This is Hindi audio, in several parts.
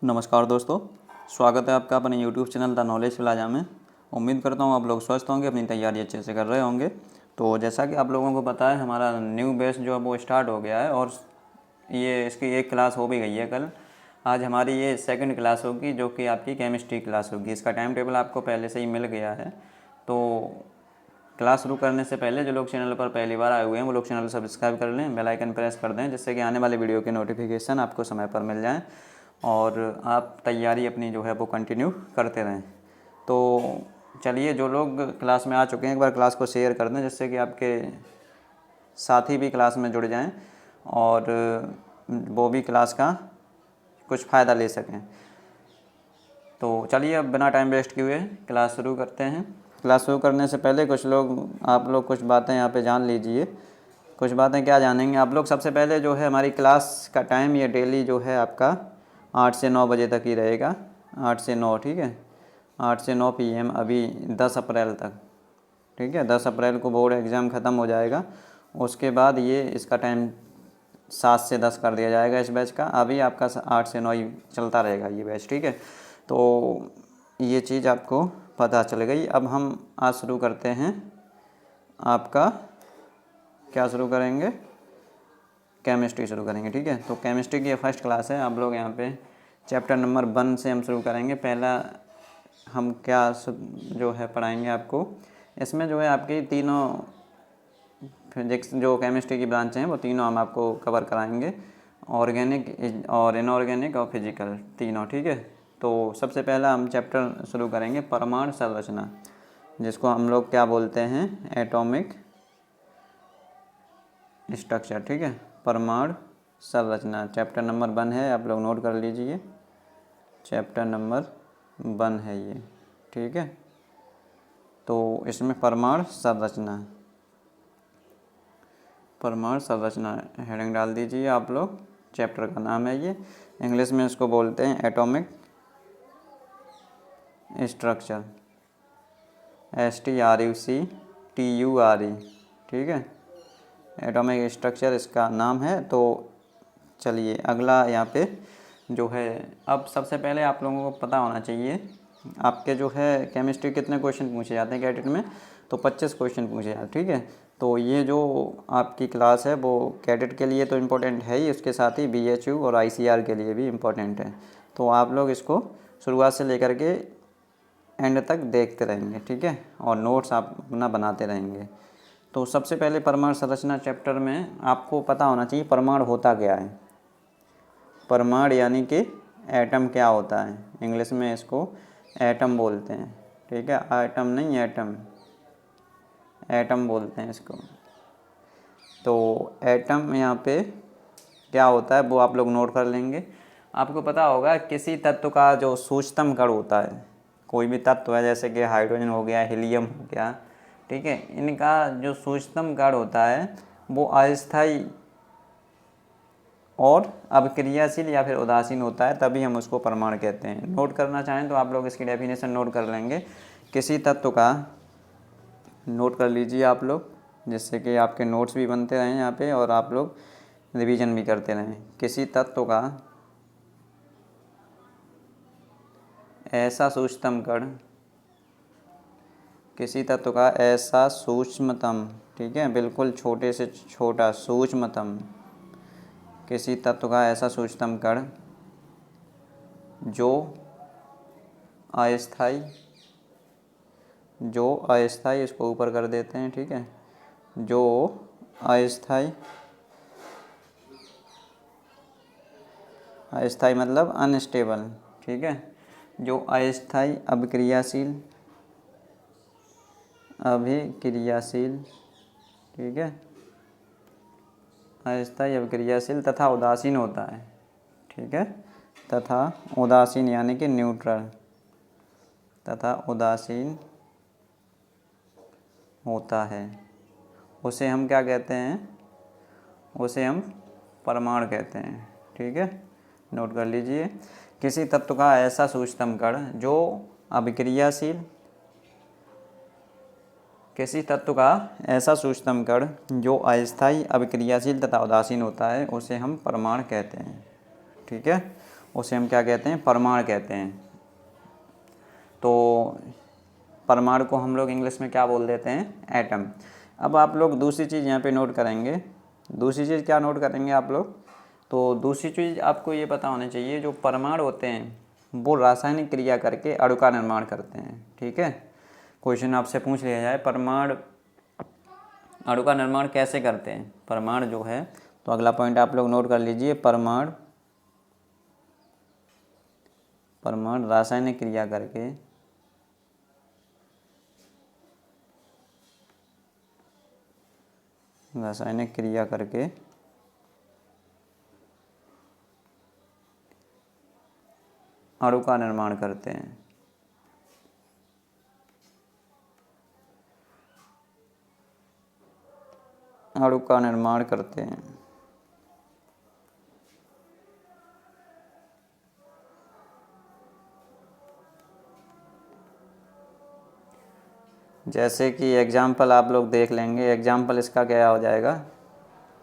नमस्कार दोस्तों, स्वागत है आपका अपने YouTube channel the knowledge plaza में। उम्मीद करता हूँ आप लोग स्वस्थ होंगे, अपनी तैयारी अच्छे से कर रहे होंगे। तो जैसा कि आप लोगों को पता है, हमारा न्यू बैच जो है वो स्टार्ट हो गया है और ये इसकी एक क्लास हो भी गई है कल। आज हमारी ये सेकंड क्लास होगी जो कि आपकी केमिस्ट्री क्लास होगी। इसका टाइम टेबल आपको पहले से ही मिल गया है। तो क्लास शुरू करने से पहले जो लोग चैनल पर पहली बार आए हुए हैं वो लोग चैनल सब्सक्राइब कर लें, बेल आइकन प्रेस कर दें, जिससे कि आने वाले वीडियो के नोटिफिकेशन आपको समय पर मिल जाएं और आप तैयारी अपनी जो है वो कंटिन्यू करते रहें। तो चलिए, जो लोग क्लास में आ चुके हैं एक बार क्लास को शेयर कर दें, जिससे कि आपके साथी भी क्लास में जुड़ जाएं और वो भी क्लास का कुछ फ़ायदा ले सकें। तो चलिए, अब बिना टाइम वेस्ट किए हुए क्लास शुरू करते हैं। क्लास शुरू करने से पहले आप लोग कुछ बातें यहाँ पे जान लीजिए। कुछ बातें क्या जानेंगे आप लोग? सबसे पहले जो है हमारी क्लास का टाइम ये डेली जो है आपका 8 से 9 बजे तक ही रहेगा। 8 से 9, ठीक है, 8 से 9 PM अभी 10 अप्रैल तक, ठीक है। 10 अप्रैल को बोर्ड एग्ज़ाम ख़त्म हो जाएगा। उसके बाद ये इसका टाइम 7 से 10 कर दिया जाएगा इस बैच का। अभी आपका 8 से 9 ही चलता रहेगा ये बैच, ठीक है। तो ये चीज़ आपको पता चल गई। अब हम आज शुरू करते हैं। आपका क्या शुरू करेंगे? केमिस्ट्री शुरू करेंगे, ठीक है। तो केमिस्ट्री की ये फर्स्ट क्लास है। आप लोग यहाँ पे चैप्टर नंबर 1 से हम शुरू करेंगे। पहला हम क्या जो है पढ़ाएंगे आपको। इसमें जो है आपकी तीनों फिजिक्स जो केमिस्ट्री की ब्रांचें हैं वो तीनों हम आपको कवर कराएंगे, ऑर्गेनिक और इनऑर्गेनिक और फिजिकल तीनों, ठीक है। तो सबसे पहला हम चैप्टर शुरू करेंगे परमाणु संरचना, जिसको हम लोग क्या बोलते हैं, एटॉमिक स्ट्रक्चर, ठीक है। परमाणु संरचना चैप्टर नंबर 1 है, आप लोग नोट कर लीजिए। चैप्टर नंबर 1 है ये, ठीक है। तो इसमें परमाणु संरचना हेडिंग डाल दीजिए आप लोग। चैप्टर का नाम है ये। इंग्लिश में इसको बोलते हैं एटॉमिक स्ट्रक्चर, STRUCTURE, ठीक है। एटॉमिक स्ट्रक्चर इसका नाम है। तो चलिए अगला यहाँ पे जो है, अब सबसे पहले आप लोगों को पता होना चाहिए आपके जो है केमिस्ट्री कितने क्वेश्चन पूछे जाते हैं कैडेट में। तो 25 क्वेश्चन पूछे जाते हैं, ठीक है। तो ये जो आपकी क्लास है वो कैडेट के लिए तो इम्पोर्टेंट है ही, उसके साथ ही BHU और ICR के लिए भी इम्पोर्टेंट है। तो आप लोग इसको शुरुआत से लेकर के एंड तक देखते रहेंगे, ठीक है, और नोट्स आप अपना बनाते रहेंगे। तो सबसे पहले परमाणु संरचना चैप्टर में आपको पता होना चाहिए परमाणु होता क्या है। परमाणु यानी कि एटम क्या होता है, इंग्लिश में इसको एटम बोलते हैं, ठीक है। आइटम नहीं, एटम बोलते हैं इसको। तो एटम यहाँ पे क्या होता है वो आप लोग नोट कर लेंगे। आपको पता होगा किसी तत्व का जो सूक्ष्मतम कण होता है, कोई भी तत्व है जैसे कि हाइड्रोजन हो गया, हीलियम हो गया, ठीक है, इनका जो सूक्ष्मतम कण होता है वो अस्थायी और अभिक्रियाशील या फिर उदासीन होता है, तभी हम उसको परमाणु कहते हैं। नोट करना चाहें तो आप लोग इसकी डेफिनेशन नोट कर लेंगे। किसी तत्व का नोट कर लीजिए आप लोग, जिससे कि आपके नोट्स भी बनते रहें यहाँ पे और आप लोग रिवीजन भी करते रहें। किसी तत्व का ऐसा सूक्ष्मतम कण, किसी तत्व का ऐसा सूक्ष्मतम, ठीक है, बिल्कुल छोटे से छोटा सूक्ष्मतम, किसी तत्व का ऐसा सूक्ष्मतम कण जो अस्थायी, इसको ऊपर कर देते हैं, ठीक है, जो अस्थायी मतलब अनस्टेबल, ठीक है, जो अस्थायी अभिक्रियाशील, ठीक है, अस्थायी अभिक्रियाशील तथा उदासीन होता है, ठीक है, तथा उदासीन यानी कि न्यूट्रल, तथा उदासीन होता है, उसे हम क्या कहते हैं, उसे हम परमाणु कहते हैं, ठीक है। नोट कर लीजिए। किसी तत्व का ऐसा सूक्ष्मतम कण जो अभिक्रियाशील, किसी तत्व का ऐसा सूक्ष्मतम कण जो अस्थायी, अभिक्रियाशील तथा उदासीन होता है, उसे हम परमाणु कहते हैं, ठीक है। उसे हम क्या कहते हैं, परमाणु कहते हैं। तो परमाणु को हम लोग इंग्लिश में क्या बोल देते हैं, एटम। अब आप लोग दूसरी चीज़ यहाँ पे नोट करेंगे, दूसरी चीज़ क्या नोट करेंगे आप लोग, तो दूसरी चीज़ आपको ये पता होनी चाहिए, जो परमाणु होते हैं वो रासायनिक क्रिया करके अणु का निर्माण करते हैं। ठीक है, क्वेश्चन आपसे पूछ लिया जाए परमाणु अणु का निर्माण कैसे करते हैं, परमाणु जो है, तो अगला पॉइंट आप लोग नोट कर लीजिए, परमाणु रासायनिक क्रिया करके अणु का निर्माण करते हैं। अणु का निर्माण करते हैं। जैसे कि एग्जाम्पल आप लोग देख लेंगे, एग्जाम्पल इसका क्या हो जाएगा,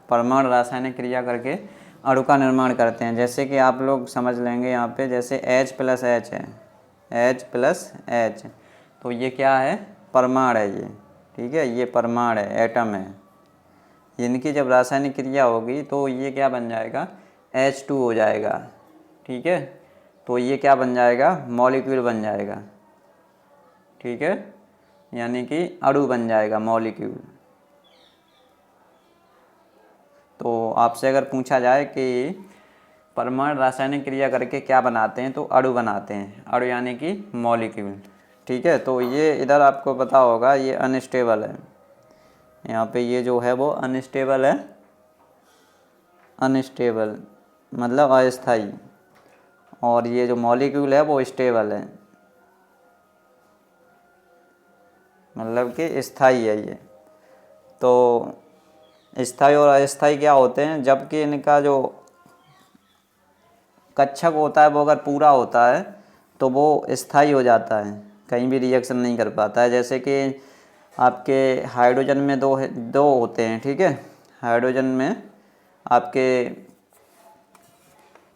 परमाणु रासायनिक क्रिया करके अणु का निर्माण करते हैं। जैसे कि आप लोग समझ लेंगे यहाँ पे, जैसे H+H है, H+H, तो ये क्या है, परमाणु है ये। ठीक है, ये परमाणु है, एटम है। इनकी जब रासायनिक क्रिया होगी तो ये क्या बन जाएगा, H2 हो जाएगा। ठीक है, तो ये क्या बन जाएगा, मॉलिक्यूल बन जाएगा। ठीक है, यानी कि अणु बन जाएगा, मॉलिक्यूल। तो आपसे अगर पूछा जाए कि परमाणु रासायनिक क्रिया करके क्या बनाते हैं, तो अणु बनाते हैं, अणु यानी कि मॉलिक्यूल। ठीक है, तो ये इधर आपको पता होगा ये अनस्टेबल है, यहाँ पे ये जो है वो अनस्टेबल है, अनस्टेबल मतलब अस्थाई, और ये जो मॉलिक्यूल है वो स्टेबल है, मतलब कि स्थाई है ये। तो स्थाई और अस्थाई क्या होते हैं, जबकि इनका जो कक्षक होता है वो अगर पूरा होता है तो वो स्थाई हो जाता है, कहीं भी रिएक्शन नहीं कर पाता है। जैसे कि आपके हाइड्रोजन में दो होते हैं। ठीक है, हाइड्रोजन में आपके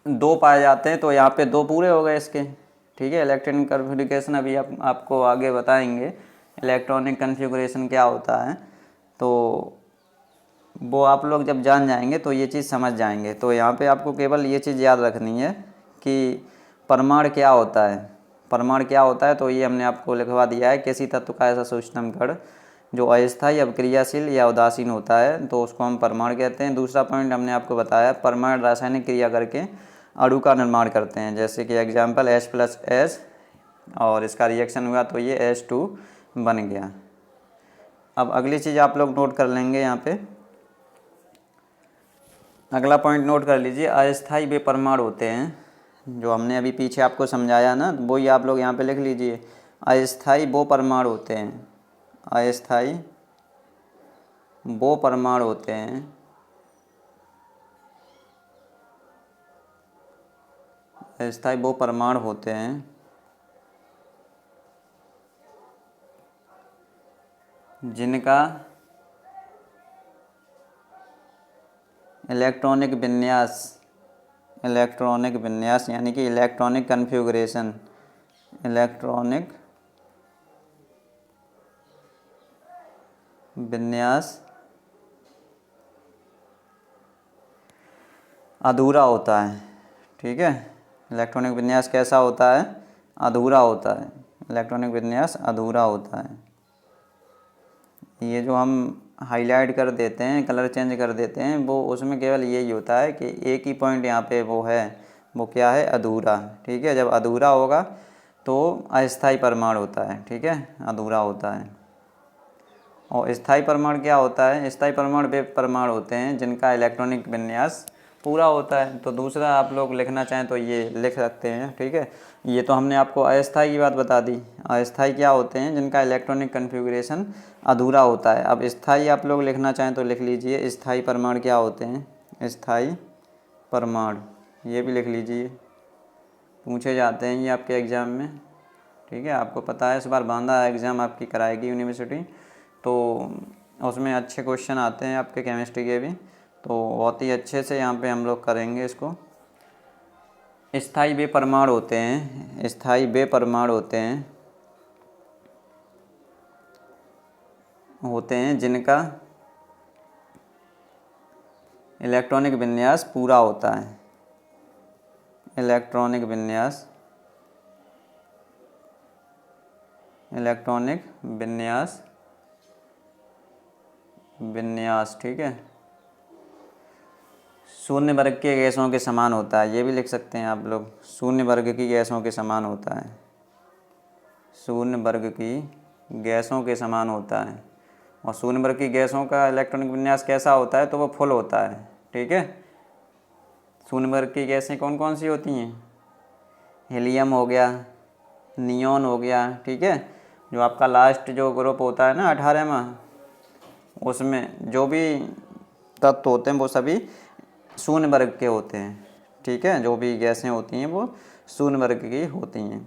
दो पाए जाते हैं, तो यहाँ पे दो पूरे हो गए इसके। ठीक है, इलेक्ट्रॉनिक कन्फिग्रेशन अभी आपको आगे बताएंगे इलेक्ट्रॉनिक कन्फिग्रेशन क्या होता है, तो वो आप लोग जब जान जाएंगे तो ये चीज़ समझ जाएंगे। तो यहाँ पे आपको केवल ये चीज़ याद रखनी है कि परमाणु क्या होता है, परमाणु क्या होता है, तो ये हमने आपको लिखवा दिया है, किसी तत्व का ऐसा सूक्ष्म कण जो अस्थायी, अक्रियाशील या उदासीन होता है, तो उसको हम परमाणु कहते हैं। दूसरा पॉइंट हमने आपको बताया, परमाणु रासायनिक क्रिया करके अणु का निर्माण करते हैं। जैसे कि एग्जाम्पल H+H, और इसका रिएक्शन हुआ तो ये H2 बन गया। अब अगली चीज़ आप लोग नोट कर लेंगे, यहाँ पे अगला पॉइंट नोट कर लीजिए, अस्थाई वे परमाणु होते हैं, जो हमने अभी पीछे आपको समझाया ना, वही आप लोग यहाँ पे लिख लीजिए, अस्थाई वो परमाणु होते हैं, अस्थाई वो परमाणु होते हैं अस्थाई वो परमाणु होते हैं जिनका इलेक्ट्रॉनिक विन्यास यानी कि इलेक्ट्रॉनिक कन्फिग्रेशन, इलेक्ट्रॉनिक विन्यास अधूरा होता है। ठीक है, इलेक्ट्रॉनिक विन्यास कैसा होता है, अधूरा होता है, इलेक्ट्रॉनिक विन्यास अधूरा होता है। ये जो हम हाईलाइट कर देते हैं, कलर चेंज कर देते हैं, वो उसमें केवल यही होता है कि एक ही पॉइंट यहाँ पे वो है, वो क्या है, अधूरा। ठीक है, जब अधूरा होगा तो अस्थाई परमाणु होता है। ठीक है, अधूरा होता है। और स्थाई परमाणु क्या होता है, स्थाई परमाणु वे परमाणु होते हैं जिनका इलेक्ट्रॉनिक विन्यास पूरा होता है। तो दूसरा आप लोग लिखना चाहें तो ये लिख सकते हैं। ठीक है, ये तो हमने आपको अस्थाई की बात बता दी। अस्थाई क्या होते हैं, जिनका इलेक्ट्रॉनिक कन्फिग्रेशन अधूरा होता है। अब स्थाई आप लोग लिखना चाहें तो लिख लीजिए, स्थाई परमाणु क्या होते हैं, स्थाई परमाणु, ये भी लिख लीजिए, पूछे जाते हैं ये आपके एग्ज़ाम में। ठीक है, आपको पता है इस बार बांदा एग्ज़ाम आपकी कराएगी यूनिवर्सिटी, तो उसमें अच्छे क्वेश्चन आते हैं आपके केमिस्ट्री के भी, तो बहुत ही अच्छे से यहाँ पे हम लोग करेंगे इसको। स्थायी वे परमाणु होते हैं, स्थायी वे परमाणु होते हैं जिनका इलेक्ट्रॉनिक विन्यास पूरा होता है। इलेक्ट्रॉनिक विन्यास, ठीक है, शून्य वर्ग के गैसों के समान होता है। ये भी लिख सकते हैं आप लोग, शून्य वर्ग की गैसों के समान होता है। शून्य वर्ग की गैसों के समान होता है। और शून्य वर्ग की गैसों का इलेक्ट्रॉनिक विन्यास कैसा होता है, तो वो फुल होता है, ठीक है। शून्य वर्ग की गैसें कौन कौन सी होती हैं? हीलियम हो गया, नियॉन हो गया, ठीक है। जो आपका लास्ट जो ग्रुप होता है ना 18वां, उसमें जो भी तत्व होते हैं वो सभी शून्य वर्ग के होते हैं, ठीक है। जो भी गैसें होती हैं वो शून्य वर्ग की होती हैं।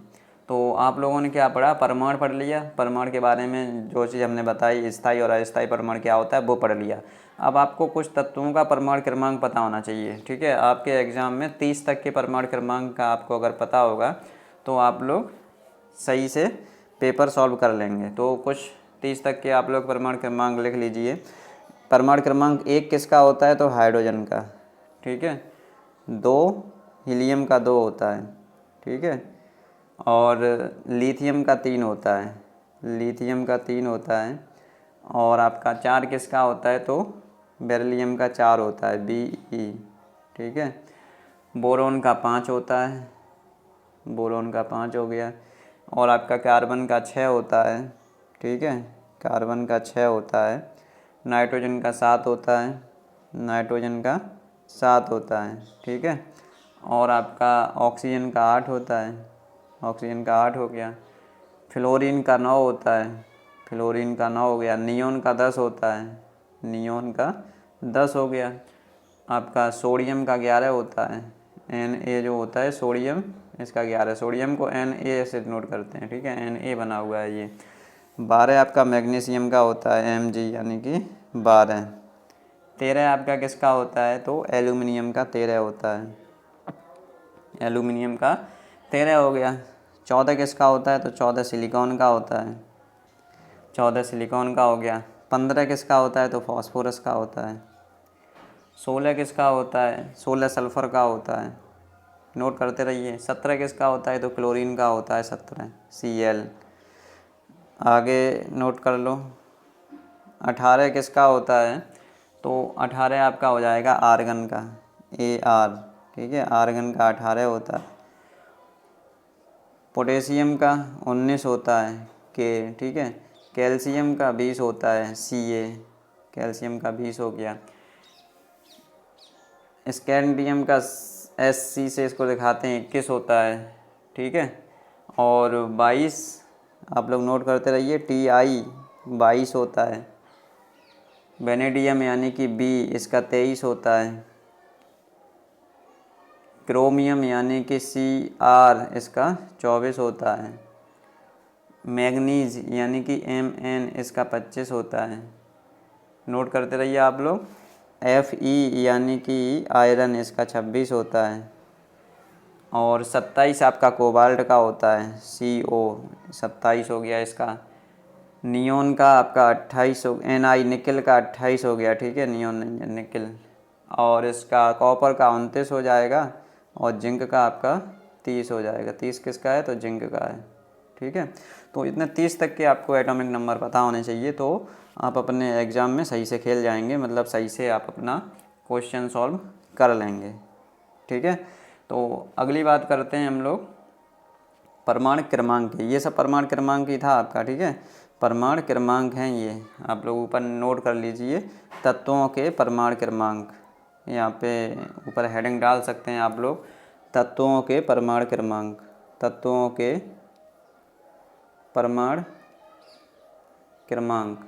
तो आप लोगों ने क्या पढ़ा? परमाणु पढ़ लिया। परमाणु के बारे में जो चीज़ हमने बताई, स्थायी और अस्थायी परमाणु क्या होता है, वो पढ़ लिया। अब आपको कुछ तत्वों का परमाणु क्रमांक पता होना चाहिए, ठीक है। आपके एग्ज़ाम में 30 तक के परमाणु क्रमांक का आपको अगर पता होगा तो आप लोग सही से पेपर सॉल्व कर लेंगे। तो कुछ 30 तक के आप लोग परमाणु क्रमांक लिख लीजिए। परमाणु क्रमांक 1 किसका होता है? तो हाइड्रोजन का, ठीक है। 2 हीलियम का 2 होता है, ठीक है। और लिथियम का 3 होता है, लिथियम का 3 होता है। और आपका 4 किसका होता है? तो बेरिलियम का 4 होता है, Be, ठीक है। बोरोन का 5 होता है, बोरोन का 5 हो गया। और आपका कार्बन का 6 होता है, ठीक है, कार्बन का 6 होता है। नाइट्रोजन का 7 होता है, नाइट्रोजन का 7 होता है, ठीक है। और आपका ऑक्सीजन का 8 होता है, ऑक्सीजन का 8 हो गया। फ्लोरीन का 9 होता है, फ्लोरीन का 9 हो गया। नियॉन का 10 होता है, नियॉन का 10 हो गया। आपका सोडियम का 11 होता है, Na जो होता है सोडियम, इसका 11, सोडियम को Na ऐसे नोट करते हैं, ठीक है, Na बना हुआ है ये। 12 आपका मैग्नीशियम का होता है, Mg यानी कि 12। 13 आपका किसका होता है? तो एल्यूमिनियम का 13 होता है, एल्यूमिनियम का 13 हो गया। 14 किसका होता है? तो 14 सिलिकॉन का होता है, 14 सिलिकॉन का हो गया। 15 किसका होता है? तो फॉस्फोरस का होता है। 16 किसका होता है? 16 सल्फ़र का होता है, नोट करते रहिए। 17 किसका होता है? तो क्लोरीन का होता है, 17 Cl। आगे नोट कर लो। 18 किसका होता है? तो 18 आपका हो जाएगा आर्गन का, Ar, ठीक है, आर्गन का 18 होता है। पोटेशियम का 19 होता है, K, ठीक है। कैल्शियम का 20 होता है, Ca, कैल्शियम का 20 हो गया। स्कैंडियम का Sc से इसको दिखाते हैं 21 होता है, ठीक है। और 22 आप लोग नोट करते रहिए, Ti 22 होता है। वेनेडियम यानी कि B, इसका 23 होता है। क्रोमियम यानी कि Cr, इसका 24 होता है। मैग्नीज यानी कि Mn, इसका 25 होता है, नोट करते रहिए आप लोग। Fe यानी कि आयरन, इसका 26 होता है। और 27 आपका कोबाल्ट का होता है, Co, 27 हो गया इसका। नियॉन का आपका 28 हो, Ni निकल का 28 हो गया, ठीक है, नियॉन निकल। और इसका कॉपर का 29 हो जाएगा। और जिंक का आपका 30 हो जाएगा। 30 किसका है? तो जिंक का है, ठीक है। तो इतने 30 तक के आपको एटॉमिक नंबर पता होने चाहिए, तो आप अपने एग्ज़ाम में सही से खेल जाएंगे, मतलब सही से आप अपना क्वेश्चन सॉल्व कर लेंगे, ठीक है। तो अगली बात करते हैं हम लोग परमाणु क्रमांक की। ये सब परमाणु क्रमांक ही था आपका, ठीक है, परमाणु क्रमांक हैं ये, आप लोग ऊपर नोट कर लीजिए। तत्वों के परमाणु क्रमांक, यहाँ पे ऊपर हेडिंग डाल सकते हैं आप लोग, तत्वों के परमाणु क्रमांक, तत्वों के परमाणु क्रमांक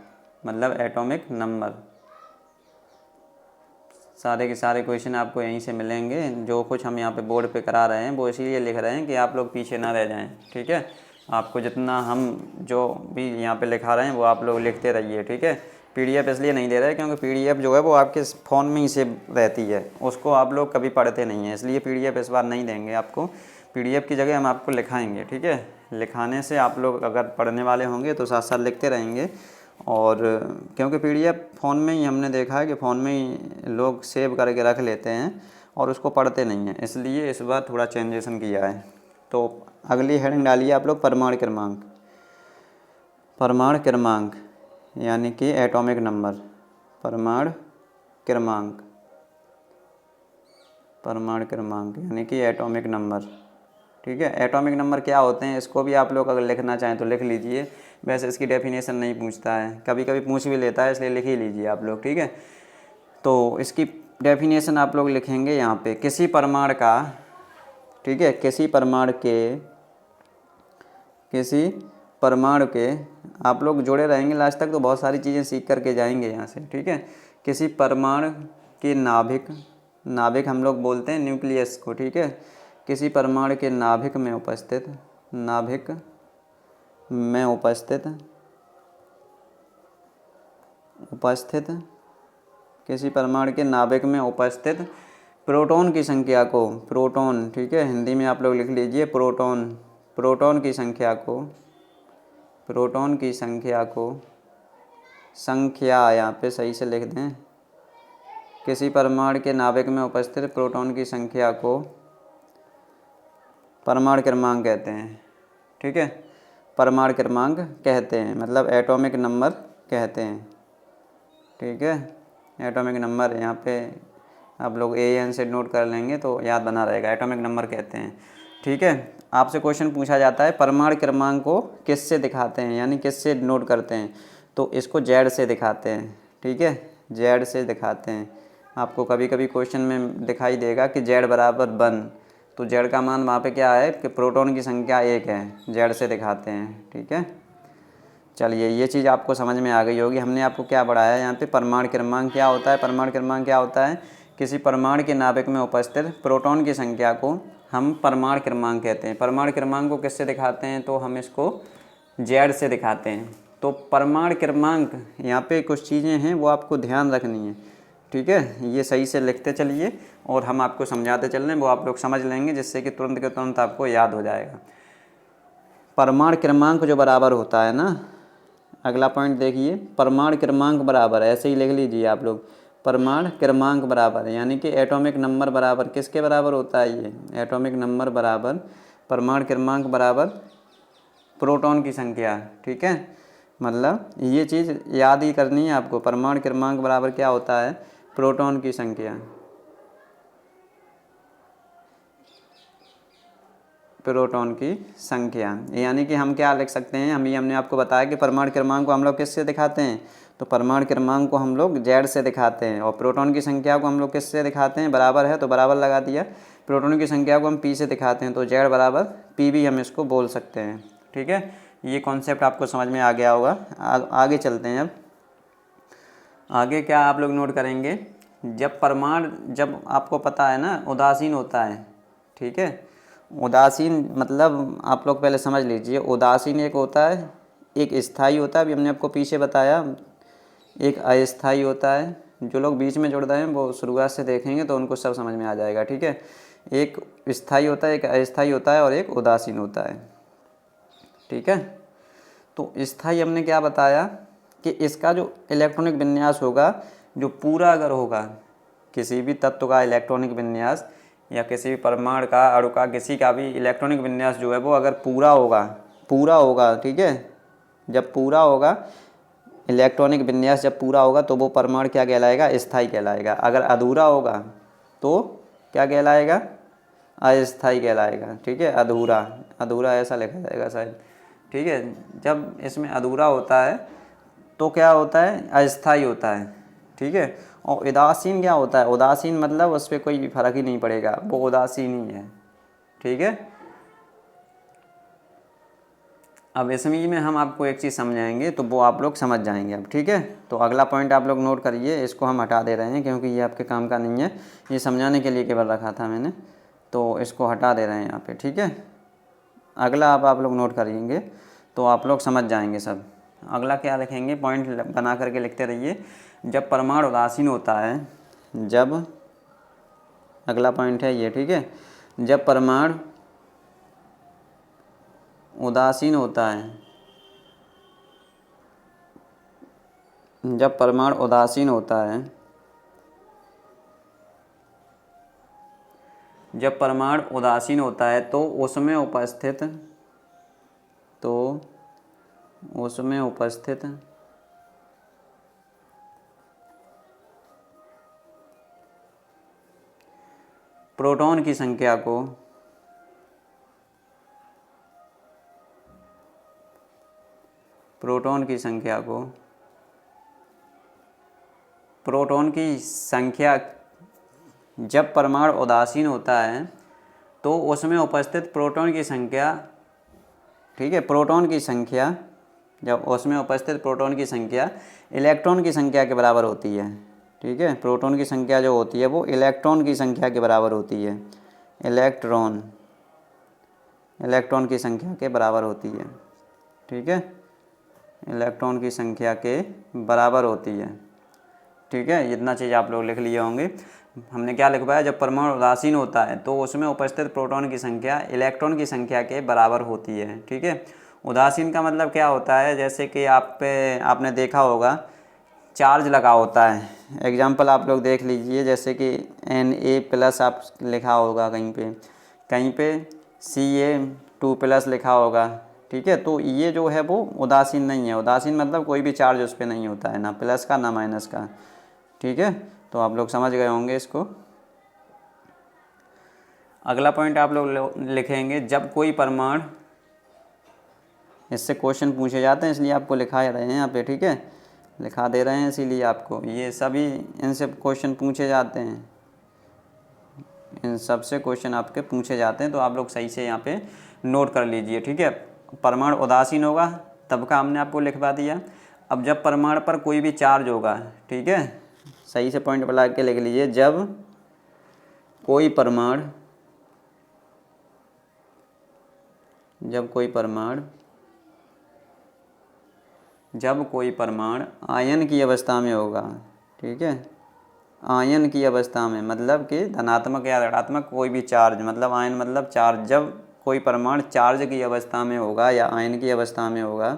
मतलब एटॉमिक नंबर। सारे के सारे क्वेश्चन आपको यहीं से मिलेंगे। जो कुछ हम यहाँ पे बोर्ड पे करा रहे हैं वो इसीलिए लिख रहे हैं कि आप लोग पीछे ना रह जाएं, ठीक है। आपको जितना हम जो भी यहाँ पे लिखा रहे हैं वो आप लोग लिखते रहिए, ठीक है। PDF इसलिए नहीं दे रहे क्योंकि PDF जो है वो आपके फ़ोन में ही सेव रहती है, उसको आप लोग कभी पढ़ते नहीं हैं, इसलिए PDF इस बार नहीं देंगे आपको। PDF की जगह हम आपको लिखाएंगे, ठीक है। लिखाने से आप लोग अगर पढ़ने वाले होंगे तो साथ साथ लिखते रहेंगे। और क्योंकि PDF फ़ोन में ही हमने देखा है कि फ़ोन में ही लोग सेव करके रख लेते हैं और उसको पढ़ते नहीं हैं, इसलिए इस बार थोड़ा चेंजेशन किया है। तो अगली हेडिंग डालिए आप लोग परमाणु क्रमांक। परमाणु क्रमांक यानी कि एटॉमिक नंबर। परमाणु क्रमांक, परमाणु क्रमांक यानी कि एटॉमिक नंबर, ठीक है। एटॉमिक नंबर क्या होते हैं इसको भी आप लोग अगर लिखना चाहें तो लिख लीजिए। वैसे इसकी डेफिनेशन नहीं पूछता है, कभी कभी पूछ भी लेता है, इसलिए लिख ही लीजिए आप लोग, ठीक है। तो इसकी डेफिनेशन आप लोग लिखेंगे यहाँ पे, किसी परमाणु का, ठीक है, किसी परमाणु के आप लोग जुड़े रहेंगे लास्ट तक तो बहुत सारी चीज़ें सीख करके जाएंगे यहाँ से, ठीक है। किसी परमाणु के नाभिक हम लोग बोलते हैं न्यूक्लियस को, ठीक है। किसी परमाणु के नाभिक में उपस्थित किसी परमाणु के नाभिक में उपस्थित प्रोटॉन की संख्या को, प्रोटॉन, ठीक है, हिंदी में आप लोग लिख लीजिए प्रोटॉन की संख्या यहाँ पे सही से लिख दें। किसी परमाणु के नाभिक में उपस्थित प्रोटॉन की संख्या को परमाणु क्रमांक कहते हैं, ठीक है। परमाणु क्रमांक कहते हैं मतलब एटॉमिक नंबर कहते हैं, ठीक है। एटॉमिक नंबर यहाँ पे आप लोग AN से नोट कर लेंगे तो याद बना रहेगा, एटॉमिक नंबर कहते हैं, ठीक है। आपसे क्वेश्चन पूछा जाता है परमाणु क्रमांक को किससे दिखाते हैं यानी किससे नोट करते हैं, तो इसको Z से दिखाते हैं, ठीक है, Z से दिखाते हैं। आपको कभी कभी क्वेश्चन में दिखाई देगा कि Z बराबर 1, तो Z का मान वहाँ पे क्या है कि प्रोटॉन की संख्या 1 है, Z से दिखाते हैं, ठीक है। चलिए ये चीज़ आपको समझ में आ गई होगी। हमने आपको क्या पढ़ाया यहाँ पे, परमाणु क्रमांक क्या होता है। परमाणु क्रमांक क्या होता है, किसी परमाणु के नाभिक में उपस्थित प्रोटॉन की संख्या को हम परमाणु क्रमांक कहते हैं। परमाणु क्रमांक को किससे दिखाते हैं, तो हम इसको Z से दिखाते हैं। तो परमाणु क्रमांक यहाँ पे कुछ चीज़ें हैं वो आपको ध्यान रखनी है, ठीक है। ये सही से लिखते चलिए और हम आपको समझाते चल रहे हैं, वो आप लोग समझ लेंगे जिससे कि तुरंत के तुरंत आपको याद हो जाएगा। परमाणु क्रमांक जो बराबर होता है ना, अगला पॉइंट देखिए, परमाणु क्रमांक बराबर, ऐसे ही लिख लीजिए आप लोग, परमाणु क्रमांक बराबर यानी कि एटॉमिक नंबर बराबर किसके बराबर होता है, ये एटॉमिक नंबर बराबर परमाणु क्रमांक बराबर प्रोटॉन की संख्या, ठीक है। मतलब ये चीज़ याद ही करनी है आपको, परमाणु क्रमांक बराबर क्या होता है, प्रोटॉन की संख्या, प्रोटॉन की संख्या। यानी कि हम क्या लिख सकते हैं, हमने आपको बताया कि परमाणु क्रमांक को हम लोग किससे दिखाते हैं, तो परमाणु क्रमांक को हम लोग Z से दिखाते हैं और प्रोटॉन की संख्या को हम लोग किससे दिखाते हैं, बराबर है तो बराबर लगा दिया। प्रोटॉन की संख्या को हम P से दिखाते हैं तो Z बराबर P भी हम इसको बोल सकते हैं, ठीक है। ये कॉन्सेप्ट आपको समझ में आ गया होगा। आगे चलते हैं। अब आगे क्या आप लोग नोट करेंगे, जब आपको पता है ना उदासीन होता है, ठीक है। उदासीन मतलब आप लोग पहले समझ लीजिए, उदासीन एक होता है, एक स्थायी होता है, अभी हमने आपको पीछे बताया, एक अस्थायी होता है। जो लोग बीच में जुड़ रहे हैं वो शुरुआत से देखेंगे तो उनको सब समझ में आ जाएगा, ठीक है। एक स्थायी होता है, एक अस्थायी होता है और एक उदासीन होता है, ठीक है। तो स्थायी हमने क्या बताया कि इसका जो इलेक्ट्रॉनिक विन्यास होगा, जो पूरा अगर होगा किसी भी तत्व का इलेक्ट्रॉनिक विन्यास या किसी भी परमाणु का, अणु का, किसी का भी इलेक्ट्रॉनिक विन्यास जो है वो अगर पूरा होगा, ठीक है। जब पूरा होगा, इलेक्ट्रॉनिक विन्यास जब पूरा होगा तो वो परमाणु क्या कहलाएगा, स्थायी कहलाएगा। अगर अधूरा होगा तो क्या कहलाएगा, अस्थायी कहलाएगा, ठीक है। अधूरा ऐसा लिखा जाएगा शायद, ठीक है। जब इसमें अधूरा होता है तो क्या होता है, अस्थायी होता है, ठीक है। और उदासीन क्या होता है, उदासीन मतलब उस पर कोई फर्क ही नहीं पड़ेगा, वो उदासीन ही है, ठीक है। अब इसमें में हम आपको एक चीज़ समझाएंगे तो वो आप लोग समझ जाएंगे अब, ठीक है। तो अगला पॉइंट आप लोग नोट करिए, इसको हम हटा दे रहे हैं क्योंकि ये आपके काम का नहीं है, ये समझाने के लिए केवल रखा था मैंने, तो इसको हटा दे रहे हैं यहाँ पे, ठीक है। अगला आप लोग नोट करेंगे तो आप लोग समझ जाएंगे सब। अगला क्या लिखेंगे, पॉइंट बना करके लिखते रहिए। जब परमाणु उदासीन होता है, जब, अगला पॉइंट है ये, ठीक है, जब परमाणु उदासीन होता है, जब परमाणु उदासीन होता है, जब परमाणु उदासीन होता है तो उसमें उपस्थित प्रोटॉन की संख्या को प्रोटॉन की संख्या जब परमाणु उदासीन होता है तो उसमें उपस्थित प्रोटॉन की संख्या, ठीक है, प्रोटॉन की संख्या, जब उसमें उपस्थित प्रोटॉन की संख्या इलेक्ट्रॉन की संख्या के बराबर होती है, ठीक है, प्रोटॉन की संख्या जो होती है वो इलेक्ट्रॉन की संख्या के बराबर होती है, इलेक्ट्रॉन की संख्या के बराबर होती है, ठीक है, इलेक्ट्रॉन की संख्या के बराबर होती है, ठीक है। इतना चीज़ आप लोग लिख लिए होंगे। हमने क्या लिखवाया, जब परमाणु उदासीन होता है तो उसमें उपस्थित प्रोटॉन की संख्या इलेक्ट्रॉन की संख्या के बराबर होती है, ठीक है। उदासीन का मतलब क्या होता है, जैसे कि आपने देखा होगा चार्ज लगा होता है। एग्जाम्पल आप लोग देख लीजिए, जैसे कि Na+ आप लिखा होगा कहीं पे Ca2+ लिखा होगा, ठीक है। तो ये जो है वो उदासीन नहीं है। उदासीन मतलब कोई भी चार्ज उस पर नहीं होता है, ना प्लस का ना माइनस का, ठीक है। तो आप लोग समझ गए होंगे इसको। अगला पॉइंट आप लोग लिखेंगे, जब कोई परमाणु, इससे क्वेश्चन पूछे जाते हैं इसलिए आपको लिखा रहे हैं यहाँ पे, ठीक है, लिखा दे रहे हैं इसीलिए आपको, ये सभी इनसे क्वेश्चन पूछे जाते हैं, इन सब से क्वेश्चन आपके पूछे जाते हैं, तो आप लोग सही से यहाँ पे नोट कर लीजिए, ठीक है। परमाणु उदासीन होगा तब का हमने आपको लिखवा दिया। अब जब परमाणु पर कोई भी चार्ज होगा, ठीक है, सही से पॉइंट बना के लिख लीजिए, जब कोई परमाणु आयन की अवस्था में होगा, ठीक है, आयन की अवस्था में मतलब कि धनात्मक या ऋणात्मक कोई भी चार्ज, मतलब आयन मतलब चार्ज, जब कोई परमाणु चार्ज की अवस्था में होगा या आयन की अवस्था में होगा,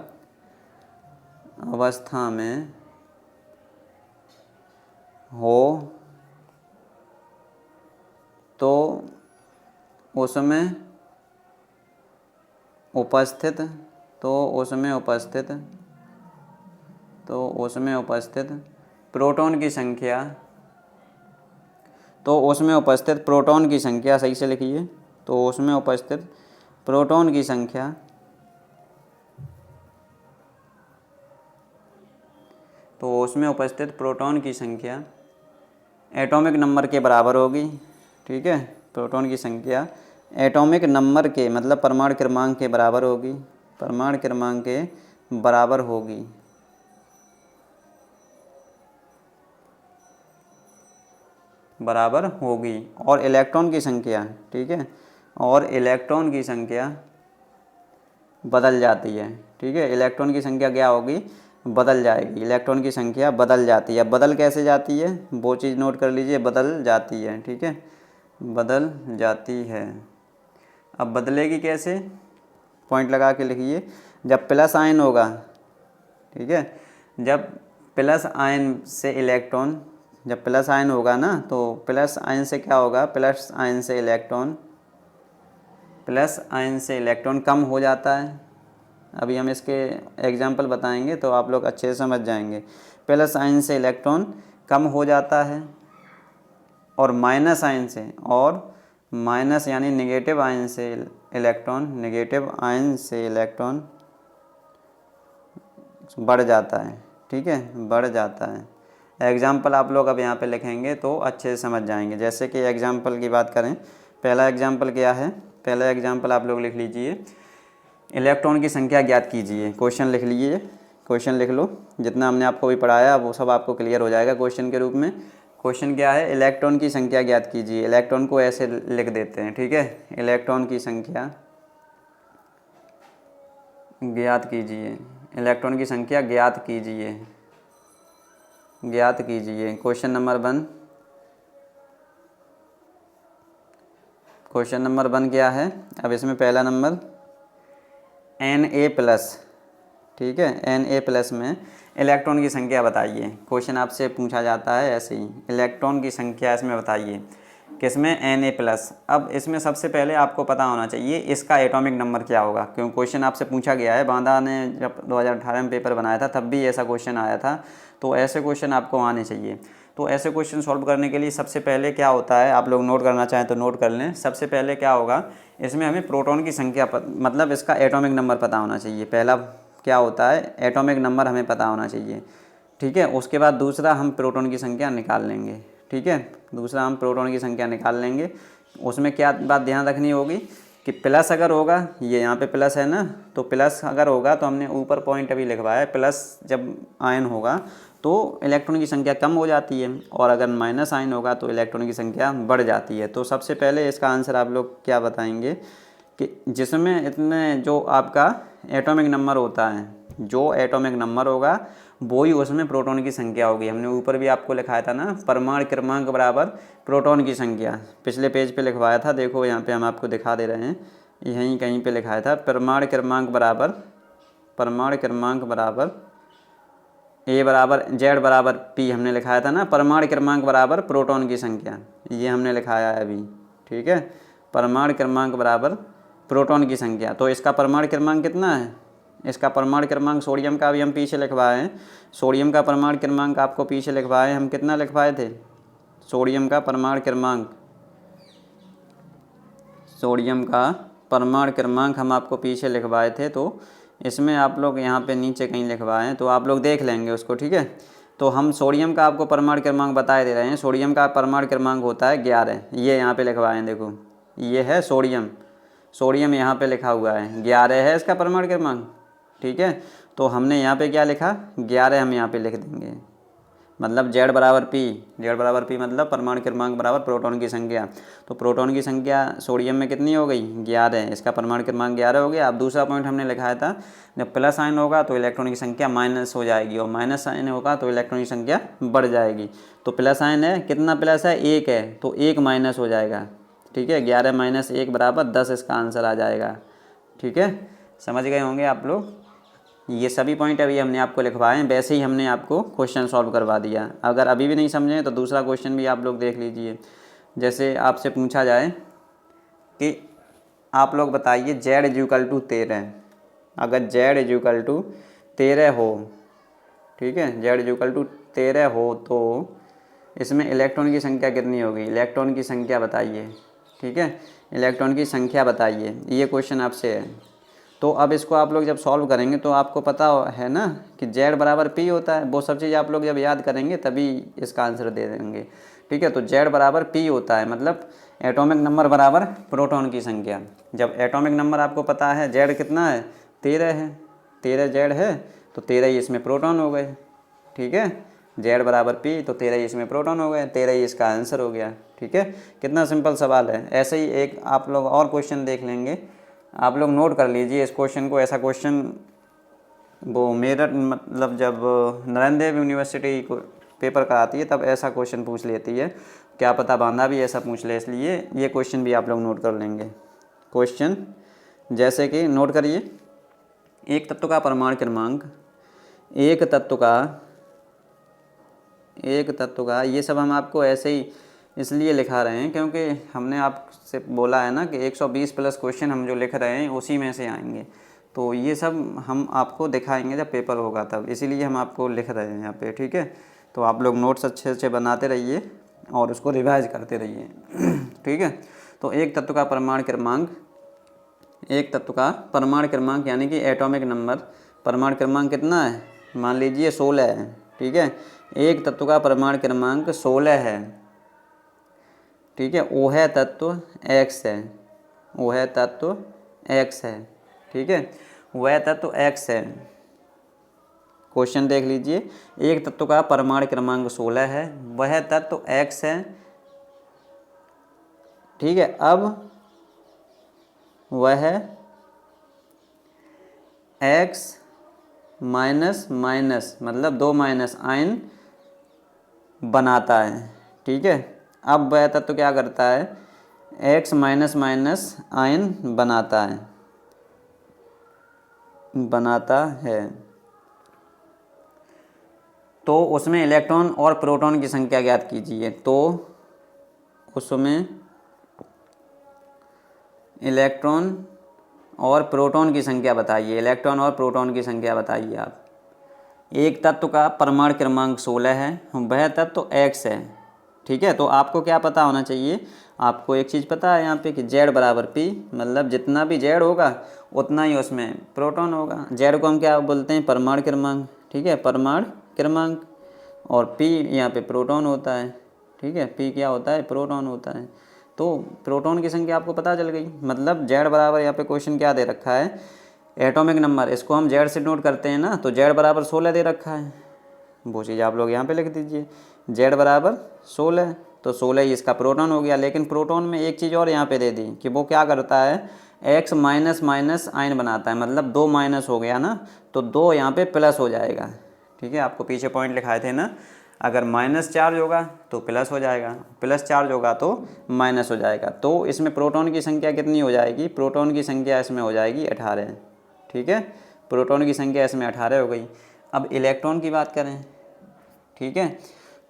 तो उसमें उपस्थित प्रोटॉन की संख्या, तो उसमें उपस्थित प्रोटॉन की संख्या, सही से लिखिए, तो उसमें उपस्थित प्रोटॉन की संख्या, तो उसमें उपस्थित प्रोटॉन की संख्या एटॉमिक नंबर के बराबर होगी, ठीक है। प्रोटॉन की संख्या एटॉमिक नंबर के मतलब परमाणु क्रमांक के बराबर होगी, परमाणु क्रमांक के बराबर होगी, और इलेक्ट्रॉन की संख्या, ठीक है, और इलेक्ट्रॉन की संख्या बदल जाती है, ठीक है। इलेक्ट्रॉन की संख्या क्या होगी, बदल जाएगी, इलेक्ट्रॉन की संख्या बदल जाती है। बदल कैसे जाती है वो चीज़ नोट कर लीजिए, बदल जाती है, ठीक है, बदल जाती है। अब बदलेगी कैसे, पॉइंट लगा के लिखिए, जब प्लस आयन होगा, ठीक है, जब प्लस आयन से इलेक्ट्रॉन, जब प्लस आयन होगा ना, तो प्लस आयन से क्या होगा, प्लस आयन से इलेक्ट्रॉन कम हो जाता है। अभी हम इसके एग्जाम्पल बताएंगे तो आप लोग अच्छे से समझ जाएंगे। प्लस आयन से इलेक्ट्रॉन कम हो जाता है, और माइनस आयन से, और माइनस यानी नेगेटिव आयन से इलेक्ट्रॉन बढ़ जाता है, ठीक है, बढ़ जाता है। एग्जाम्पल आप लोग अब यहाँ पे लिखेंगे तो अच्छे से समझ जाएंगे। जैसे कि एग्जाम्पल की बात करें, पहला एग्जाम्पल क्या है, पहला एग्जाम्पल आप लोग लिख लीजिए, इलेक्ट्रॉन की संख्या ज्ञात कीजिए। क्वेश्चन लिख लीजिए, क्वेश्चन लिख लो, जितना हमने आपको भी पढ़ाया वो सब आपको क्लियर हो जाएगा क्वेश्चन के रूप में। क्वेश्चन क्या है, इलेक्ट्रॉन की संख्या ज्ञात कीजिए। इलेक्ट्रॉन को ऐसे लिख देते हैं, ठीक है, इलेक्ट्रॉन की संख्या ज्ञात कीजिए, इलेक्ट्रॉन की संख्या ज्ञात कीजिए। क्वेश्चन नंबर 1, क्या है? अब इसमें पहला नंबर Na+, ठीक है, Na+ में इलेक्ट्रॉन की संख्या बताइए। क्वेश्चन आपसे पूछा जाता है ऐसे ही, इलेक्ट्रॉन की संख्या इसमें बताइए, किसमें? Na+। अब इसमें सबसे पहले आपको पता होना चाहिए इसका एटॉमिक नंबर क्या होगा, क्योंकि क्वेश्चन आपसे पूछा गया है। बांदा ने जब 2018 में पेपर बनाया था तब भी ऐसा क्वेश्चन आया था, तो ऐसे क्वेश्चन आपको आने चाहिए। तो ऐसे क्वेश्चन सॉल्व करने के लिए सबसे पहले क्या होता है, आप लोग नोट करना चाहें तो नोट कर लें। सबसे पहले क्या होगा, इसमें हमें प्रोटॉन की संख्या मतलब इसका एटॉमिक नंबर पता होना चाहिए। पहला क्या होता है, एटॉमिक नंबर हमें पता होना चाहिए, ठीक है। उसके बाद दूसरा हम प्रोटॉन की संख्या निकाल लेंगे, ठीक है। दूसरा हम प्रोटॉन की संख्या निकाल लेंगे। उसमें क्या बात ध्यान रखनी होगी कि प्लस अगर होगा, ये यहाँ पे प्लस है ना, तो प्लस अगर होगा तो हमने ऊपर पॉइंट अभी लिखवाया है, प्लस जब आयन होगा तो इलेक्ट्रॉन की संख्या कम हो जाती है, और अगर माइनस आयन होगा तो इलेक्ट्रॉन की संख्या बढ़ जाती है। तो सबसे पहले इसका आंसर आप लोग क्या बताएंगे कि जिसमें इतने जो आपका एटॉमिक नंबर होता है, जो एटॉमिक नंबर होगा वही उसमें प्रोटॉन की संख्या होगी। हमने ऊपर भी आपको लिखाया था ना, परमाणु क्रमांक बराबर प्रोटॉन की संख्या, पिछले पेज पे लिखवाया था। देखो यहाँ पे हम आपको दिखा दे रहे हैं, यहीं कहीं पे लिखाया था, परमाणु क्रमांक बराबर A बराबर Z बराबर P हमने लिखाया था ना। परमाणु क्रमांक बराबर प्रोटॉन की संख्या, ये हमने लिखाया है अभी, ठीक है। परमाणु क्रमांक बराबर प्रोटॉन की संख्या, तो इसका परमाणु क्रमांक कितना है? इसका परमाणु क्रमांक सोडियम का भी हम पीछे लिखवाए हैं। सोडियम का परमाणु क्रमांक आपको पीछे लिखवाए, हम कितना लिखवाए थे? सोडियम का परमाणु क्रमांक हम आपको पीछे लिखवाए थे, तो इसमें आप लोग यहाँ पे नीचे कहीं लिखवाए हैं, तो आप लोग देख लेंगे उसको, ठीक है। तो हम सोडियम का आपको परमाणु क्रमांक बताए दे रहे हैं। सोडियम का परमाणु क्रमांक होता है 11, ये यहाँ पे लिखवाए हैं, देखो ये है सोडियम यहाँ पे लिखा हुआ है, 11 है इसका परमाणु क्रमांक, ठीक है। तो हमने यहाँ पे क्या लिखा, 11 हम यहाँ पे लिख देंगे, मतलब Z बराबर P मतलब परमाणु क्रमांक बराबर प्रोटॉन की संख्या। तो प्रोटॉन की संख्या सोडियम में कितनी हो गई? 11, इसका परमाणु क्रमांक 11 हो गया। अब दूसरा पॉइंट हमने लिखाया था, जब प्लस आयन होगा तो इलेक्ट्रॉन की संख्या माइनस हो जाएगी, और माइनस आयन होगा तो इलेक्ट्रॉन की संख्या बढ़ जाएगी। तो प्लस आयन है, कितना प्लस है? 1 है, तो 1 माइनस हो जाएगा, ठीक है। 11 माइनस 1 बराबर 10 इसका आंसर आ जाएगा, ठीक है। समझ गए होंगे आप लोग। ये सभी पॉइंट अभी हमने आपको लिखवाए हैं, वैसे ही हमने आपको क्वेश्चन सॉल्व करवा दिया। अगर अभी भी नहीं समझे तो दूसरा क्वेश्चन भी आप लोग देख लीजिए। जैसे आपसे पूछा जाए कि आप लोग बताइए Z=13, अगर Z=13 हो, ठीक है, Z=13 हो तो इसमें इलेक्ट्रॉन की संख्या कितनी होगी? इलेक्ट्रॉन की संख्या बताइए, ठीक है, इलेक्ट्रॉन की संख्या बताइए, ये क्वेश्चन आपसे है। तो अब इसको आप लोग जब सॉल्व करेंगे तो आपको पता है ना कि Z बराबर P होता है, वो सब चीज़ आप लोग जब याद करेंगे तभी इसका आंसर दे देंगे, ठीक है। तो Z बराबर P होता है, मतलब एटॉमिक नंबर बराबर प्रोटॉन की संख्या। जब एटॉमिक नंबर आपको पता है, Z कितना है? 13 है, 13 Z है, तो 13 ही इसमें प्रोटॉन हो गए, ठीक है। Z बराबर P, तो 13 ही इसमें प्रोटॉन हो गए, 13 ही इसका आंसर हो गया, ठीक है। कितना सिंपल सवाल है। ऐसे ही एक आप लोग और क्वेश्चन देख लेंगे, आप लोग नोट कर लीजिए इस क्वेश्चन को। ऐसा क्वेश्चन वो मेरठ, मतलब जब नारायण देव यूनिवर्सिटी को पेपर कराती है तब ऐसा क्वेश्चन पूछ लेती है, क्या पता बांदा भी ऐसा पूछ ले, इसलिए ये क्वेश्चन भी आप लोग नोट कर लेंगे। क्वेश्चन जैसे कि नोट करिए, एक तत्व का परमाणु क्रमांक, एक तत्व का ये सब हम आपको ऐसे ही इसलिए लिखा रहे हैं क्योंकि हमने आपसे बोला है ना कि 120 प्लस क्वेश्चन हम जो लिख रहे हैं उसी में से आएंगे, तो ये सब हम आपको दिखाएंगे जब पेपर होगा तब, इसीलिए हम आपको लिख रहे हैं यहाँ पे, ठीक है। तो आप लोग नोट्स अच्छे अच्छे बनाते रहिए और उसको रिवाइज करते रहिए, ठीक है। तो एक तत्व का परमाणु क्रमांक यानी कि एटॉमिक नंबर, परमाणु क्रमांक कितना है? मान लीजिए 16 है, ठीक है। एक तत्व का परमाणु क्रमांक 16 है, ठीक है। OH तत्व X है, OH तत्व X है, ठीक है, वह तत्व X है। क्वेश्चन देख लीजिए, एक तत्व का परमाणु क्रमांक 16 है, वह तत्व X है, ठीक है। अब वह X माइनस माइनस मतलब 2 माइनस आयन बनाता है, ठीक है। अब वह तत्व क्या करता है, X माइनस माइनस आयन बनाता है। तो उसमें इलेक्ट्रॉन और प्रोटॉन की संख्या ज्ञात कीजिए। तो उसमें इलेक्ट्रॉन और प्रोटॉन की संख्या बताइए, इलेक्ट्रॉन और प्रोटॉन की संख्या बताइए आप। एक तत्व का परमाणु क्रमांक 16 है, वह तत्व X है, ठीक है। तो आपको क्या पता होना चाहिए, आपको एक चीज़ पता है यहाँ पे कि Z बराबर P, मतलब जितना भी Z होगा उतना ही उसमें प्रोटॉन होगा। Z को हम क्या बोलते हैं, परमाणु क्रमांक, ठीक है, परमाणु क्रमांक। और P यहाँ पे प्रोटॉन होता है, ठीक है, P क्या होता है, प्रोटॉन होता है। तो प्रोटॉन की संख्या आपको पता चल गई। मतलब Z बराबर, यहाँ पे क्वेश्चन क्या दे रखा है, एटॉमिक नंबर, इसको हम Z से नोट करते हैं ना, तो Z बराबर 16 दे रखा है। वो चीज़ आप लोग यहाँ पे लिख दीजिए, Z बराबर 16, तो 16 ही इसका प्रोटॉन हो गया। लेकिन प्रोटॉन में एक चीज़ और यहाँ पे दे दी कि वो क्या करता है, X माइनस माइनस आयन बनाता है, मतलब 2 माइनस हो गया ना, तो 2 यहाँ पे प्लस हो जाएगा, ठीक है। आपको पीछे पॉइंट लिखाए थे ना, अगर माइनस चार्ज होगा तो प्लस हो जाएगा, प्लस चार्ज होगा तो माइनस हो जाएगा। तो इसमें प्रोटॉन की संख्या कितनी हो जाएगी, प्रोटॉन की संख्या इसमें हो जाएगी 18, ठीक है। प्रोटॉन की संख्या इसमें 18 हो गई। अब इलेक्ट्रॉन की बात करें, ठीक है।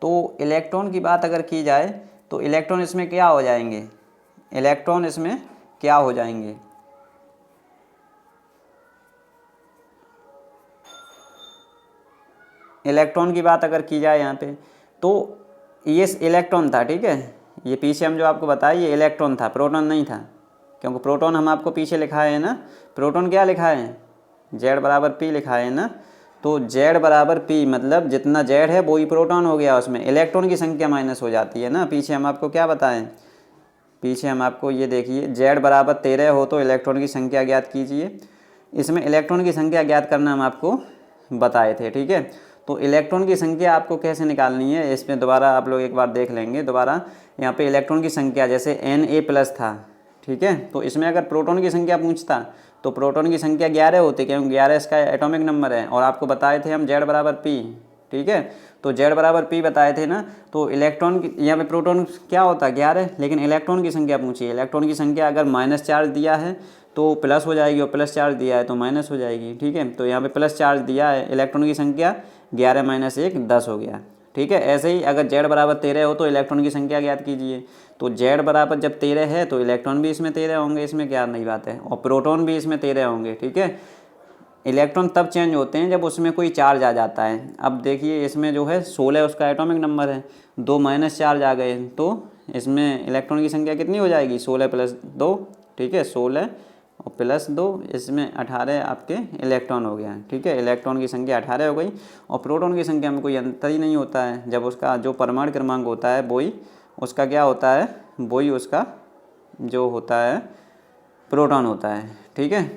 तो इलेक्ट्रॉन की बात अगर की जाए तो इलेक्ट्रॉन इसमें क्या हो जाएंगे, इलेक्ट्रॉन इसमें क्या हो जाएंगे, इलेक्ट्रॉन की बात अगर की जाए यहाँ पे, तो ये इलेक्ट्रॉन था, ठीक है। ये पीछे हम जो आपको बताया ये इलेक्ट्रॉन था, प्रोटॉन नहीं था, क्योंकि प्रोटॉन हम आपको पीछे लिखाए हैं ना। प्रोटॉन क्या लिखा है, Z बराबर P लिखा है ना। तो Z बराबर P मतलब जितना Z है वो ही प्रोटॉन हो गया, उसमें इलेक्ट्रॉन की संख्या माइनस हो जाती है ना। पीछे हम आपको क्या बताएं, पीछे हम आपको ये देखिए, Z बराबर 13 हो तो इलेक्ट्रॉन की संख्या ज्ञात कीजिए। इसमें इलेक्ट्रॉन की संख्या ज्ञात करना हम आपको बताए थे, ठीक है। तो इलेक्ट्रॉन की संख्या आपको कैसे निकालनी है, इसमें दोबारा आप लोग एक बार देख लेंगे। दोबारा यहाँ पे इलेक्ट्रॉन की संख्या जैसे Na+ था, ठीक है। तो इसमें अगर प्रोटॉन की संख्या पूछता तो प्रोटॉन की संख्या 11 होती, क्योंकि 11 इसका एटॉमिक नंबर है। और आपको बताए थे हम Z बराबर P, ठीक है। तो Z बराबर P बताए थे ना। तो इलेक्ट्रॉन की, यहाँ पे प्रोटॉन क्या होता है 11, लेकिन इलेक्ट्रॉन की संख्या पूछी है। इलेक्ट्रॉन की संख्या अगर माइनस चार्ज दिया है तो प्लस हो जाएगी, और प्लस चार्ज दिया है तो माइनस हो जाएगी, ठीक है। तो यहाँ पे प्लस चार्ज दिया है, इलेक्ट्रॉन की संख्या 11 माइनस 1 10 हो गया, ठीक है। ऐसे ही अगर Z बराबर 13 हो तो इलेक्ट्रॉन की संख्या ज्ञात कीजिए। तो Z बराबर जब 13 है तो इलेक्ट्रॉन भी इसमें 13 होंगे, इसमें क्या नई बात है, और प्रोटॉन भी इसमें 13 होंगे, ठीक है। इलेक्ट्रॉन तब चेंज होते हैं जब उसमें कोई चार्ज आ जाता है। अब देखिए इसमें जो है 16 उसका एटॉमिक नंबर है, 2 माइनस चार्ज आ गए तो इसमें इलेक्ट्रॉन की संख्या कितनी हो जाएगी, 16 + 2, ठीक है, 16 और +2, इसमें 18 आपके इलेक्ट्रॉन हो गया, ठीक है। इलेक्ट्रॉन की संख्या 18 हो गई। और प्रोटॉन की संख्या में कोई अंतर ही नहीं होता है, जब उसका जो परमाणु क्रमांक होता है वही उसका क्या होता है, वही उसका जो होता है प्रोटॉन होता है, ठीक है,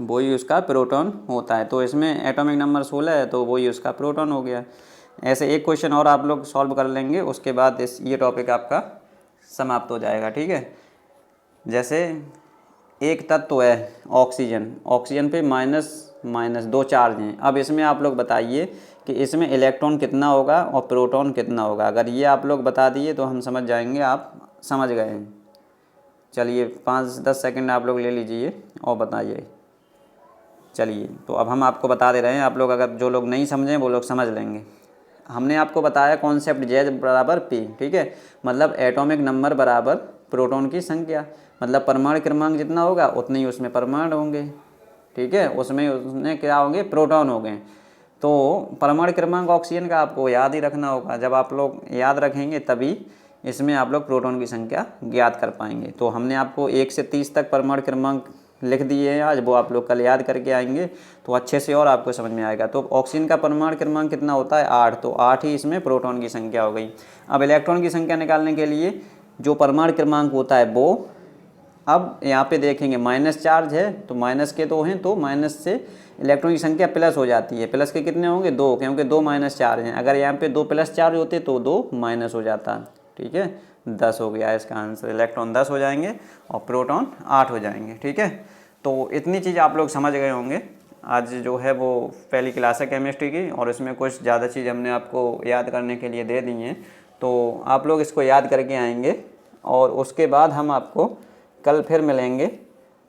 वही उसका प्रोटॉन होता है। तो इसमें एटॉमिक नंबर 16 है तो वही उसका प्रोटॉन हो गया। ऐसे एक क्वेश्चन और आप लोग सॉल्व कर लेंगे, उसके बाद ये टॉपिक आपका समाप्त हो जाएगा, ठीक है। जैसे एक तत्व है ऑक्सीजन, ऑक्सीजन पे माइनस माइनस 2 चार्ज हैं। अब इसमें आप लोग बताइए कि इसमें इलेक्ट्रॉन कितना होगा और प्रोटॉन कितना होगा। अगर ये आप लोग बता दिए तो हम समझ जाएंगे आप समझ गए हैं। चलिए 5-10 सेकंड आप लोग ले लीजिए और बताइए। चलिए तो अब हम आपको बता दे रहे हैं, आप लोग अगर जो लोग नहीं समझें वो लोग समझ लेंगे। हमने आपको बताया कॉन्सेप्ट Z बराबर P, ठीक है, मतलब एटॉमिक नंबर बराबर प्रोटॉन की संख्या, मतलब परमाणु क्रमांक जितना होगा उतने ही उसमें परमाणु होंगे, ठीक है, उसमें क्या होंगे, प्रोटॉन होंगे। तो परमाणु क्रमांक ऑक्सीजन का आपको याद ही रखना होगा, जब आप लोग याद रखेंगे तभी इसमें आप लोग प्रोटॉन की संख्या ज्ञात कर पाएंगे। तो हमने आपको 1 से 30 तक परमाणु क्रमांक लिख दिए हैं आज, वो आप लोग कल याद करके आएंगे तो अच्छे से और आपको समझ में आएगा। तो ऑक्सीजन का परमाणु क्रमांक कितना होता है, 8, तो 8 ही इसमें प्रोटॉन की संख्या हो गई। अब इलेक्ट्रॉन की संख्या निकालने के लिए जो परमाणु क्रमांक होता है वो, अब यहाँ पे देखेंगे माइनस चार्ज है तो माइनस के 2 हैं, तो माइनस से इलेक्ट्रॉन की संख्या प्लस हो जाती है। प्लस के कितने होंगे, 2, क्योंकि 2 माइनस चार्ज हैं। अगर यहाँ पे 2 प्लस चार्ज होते तो 2 माइनस हो जाता, ठीक है, 10 हो गया इसका आंसर। इलेक्ट्रॉन 10 हो जाएंगे और प्रोटॉन 8 हो जाएंगे, ठीक है। तो इतनी चीज़ आप लोग समझ गए होंगे। आज जो है वो पहली क्लास है केमिस्ट्री की, और इसमें कुछ ज़्यादा चीज़ हमने आपको याद करने के लिए दे दी हैं, तो आप लोग इसको याद करके आएंगे। और उसके बाद हम आपको कल फिर मिलेंगे,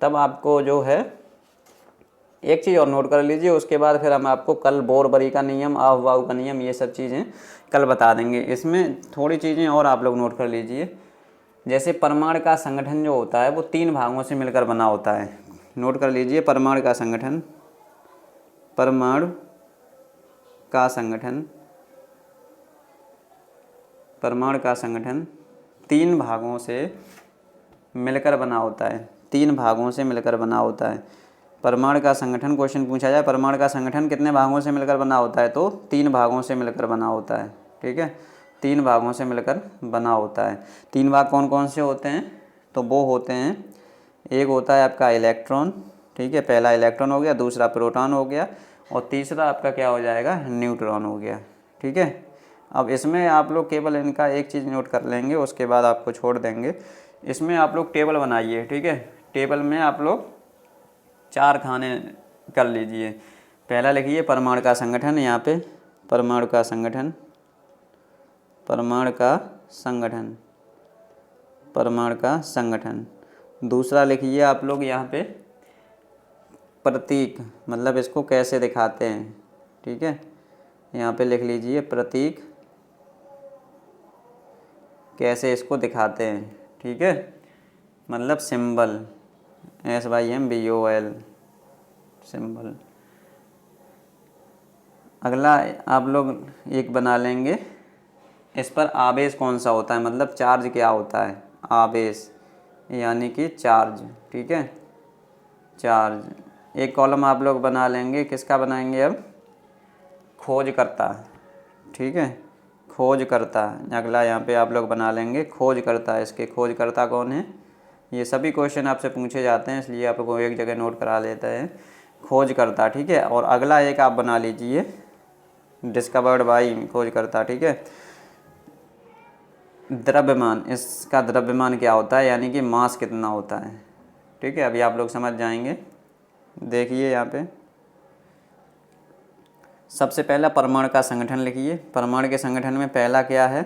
तब आपको जो है एक चीज़ और नोट कर लीजिए, उसके बाद फिर हम आपको कल बोरबरी का नियम, आहवाऊ का नियम, ये सब चीज़ें कल बता देंगे। इसमें थोड़ी चीज़ें और आप लोग नोट कर लीजिए, जैसे परमाणु का संगठन जो होता है वो 3 भागों से मिलकर बना होता है। नोट कर लीजिए, परमाणु का संगठन, परमाणु का संगठन, परमाणु का संगठन 3 भागों से मिलकर बना होता है, 3 भागों से मिलकर बना होता है। परमाणु का संगठन, क्वेश्चन पूछा जाए परमाणु का संगठन कितने भागों से मिलकर बना होता है, तो 3 भागों से मिलकर बना होता है। ठीक है, 3 भागों से मिलकर बना होता है। 3 भाग कौन कौन से होते हैं, तो वो होते हैं, एक होता है आपका इलेक्ट्रॉन, ठीक है, पहला इलेक्ट्रॉन हो गया, दूसरा प्रोटॉन हो गया, और तीसरा आपका क्या हो जाएगा, न्यूट्रॉन हो गया। ठीक है, अब इसमें आप लोग केवल इनका एक चीज़ नोट कर लेंगे, उसके बाद आपको छोड़ देंगे। इसमें आप लोग टेबल बनाइए, ठीक है, टेबल में आप लोग 4 खाने कर लीजिए। पहला लिखिए परमाणु का संगठन, यहाँ पे परमाणु का संगठन, परमाणु का संगठन, परमाणु का संगठन। दूसरा लिखिए आप लोग यहाँ पे प्रतीक, मतलब इसको कैसे दिखाते हैं। ठीक है, यहाँ पे लिख लीजिए प्रतीक, कैसे इसको दिखाते हैं। ठीक है, मतलब सिंबल, SYMBOL, सिंबल। अगला आप लोग एक बना लेंगे, इस पर आवेश कौन सा होता है, मतलब चार्ज क्या होता है, आवेश यानी कि चार्ज। ठीक है, चार्ज। एक कॉलम आप लोग बना लेंगे, किसका बनाएंगे अब, खोजकर्ता। ठीक है, खोजकर्ता। अगला यहाँ पे आप लोग बना लेंगे खोजकर्ता, इसके खोजकर्ता कौन है, ये सभी क्वेश्चन आपसे पूछे जाते हैं, इसलिए आपको एक जगह नोट करा लेते हैं, खोजकर्ता। ठीक है, और अगला एक आप बना लीजिए डिस्कवर्ड बाई, खोजकर्ता। ठीक है, द्रव्यमान, इसका द्रव्यमान क्या होता है, यानी कि मास कितना होता है। ठीक है, अभी आप लोग समझ जाएंगे। देखिए यहाँ पे सबसे पहला परमाणु का संगठन लिखिए। परमाणु के संगठन में पहला क्या है,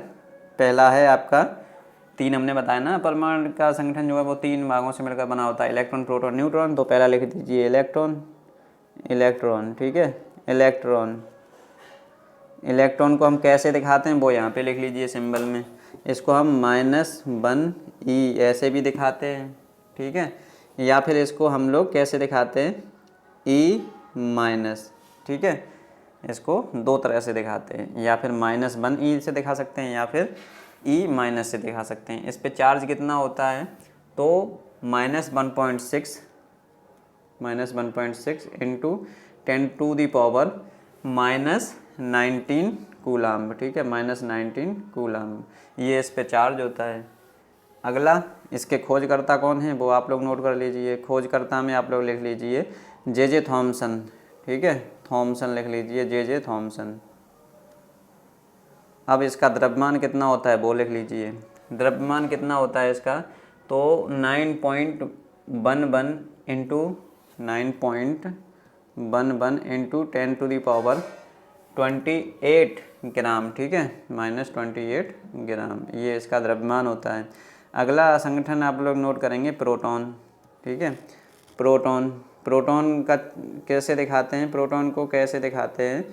पहला है आपका 3, हमने बताया ना, परमाणु का संगठन जो है वो 3 भागों से मिलकर बना होता है, इलेक्ट्रॉन, प्रोटॉन, न्यूट्रॉन। तो पहला लिख दीजिए इलेक्ट्रॉन, इलेक्ट्रॉन। ठीक है, इलेक्ट्रॉन। इलेक्ट्रॉन को हम कैसे दिखाते हैं, वो यहाँ पे लिख लीजिए सिंबल में, इसको हम -1e ऐसे भी दिखाते हैं। ठीक है, या फिर इसको हम लोग कैसे दिखाते हैं, E-। ठीक है, इसको 2 तरह से दिखाते हैं, या फिर -1e से दिखा सकते हैं, या फिर E- से दिखा सकते हैं। इस पे चार्ज कितना होता है, तो -1.6 इंटू 10⁻⁻19 कूलाम। ठीक है, -19 कूलाम, ये इस पे चार्ज होता है। अगला, इसके खोजकर्ता कौन है वो आप लोग नोट कर लीजिए। खोजकर्ता में आप लोग लिख लीजिए J.J. थॉमसन। ठीक है, थॉमसन लिख लीजिए, J.J. थॉमसन। अब इसका द्रव्यमान कितना होता है वो लिख लीजिए। द्रव्यमान कितना होता है इसका, तो 9.11 इंटू 9.11 इंटू 10⁻28 ग्राम। ठीक है, -28 ग्राम, ये इसका द्रव्यमान होता है। अगला संगठन आप लोग नोट करेंगे प्रोटॉन। ठीक है, प्रोटॉन। प्रोटॉन का कैसे दिखाते हैं, प्रोटॉन को कैसे दिखाते हैं,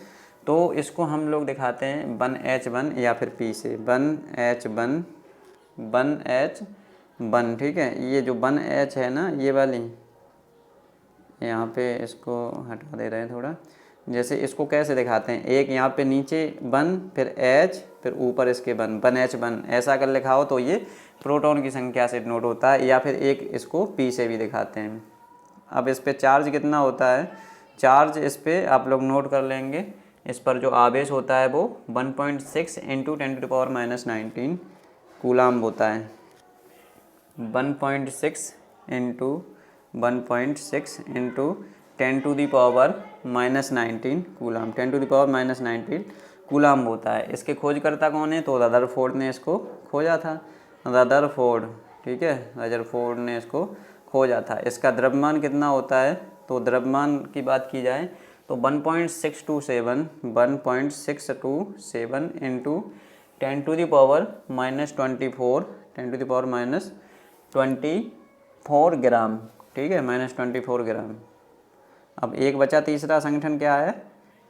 तो इसको हम लोग दिखाते हैं 1H1 या फिर P से, 1H1, 1H1। ठीक है, ये जो 1H है ना, ये वाली, यहाँ पे इसको हटा दे रहे हैं थोड़ा। जैसे इसको कैसे दिखाते हैं, एक यहाँ पे नीचे 1, फिर H, फिर ऊपर इसके 1H1 ऐसा कर लिखा हो तो ये प्रोटॉन की संख्या से नोट होता है, या फिर एक इसको P से भी दिखाते हैं। अब इस पे चार्ज कितना होता है, चार्ज इस पे आप लोग नोट कर लेंगे। इस पर जो आवेश होता है वो 1.6 इंटू 10⁻⁻19 कूलाम होता है। 1.6 इंटू 1.6 इंटू 10⁻⁻19 कूलाम, 10⁻⁻19 कूलाम होता है। इसके खोजकर्ता कौन है, तो रदरफोर्ड ने इसको खोजा था, रदरफोर्ड। ठीक है, रदरफोर्ड ने इसको खोजा था। इसका द्रव्यमान कितना होता है, तो तो द्रव्यमान की बात की जाए तो 1.627 इंटू 10⁻24 ग्राम, ठीक है, -24 ग्राम। अब एक बचा तीसरा संगठन क्या है,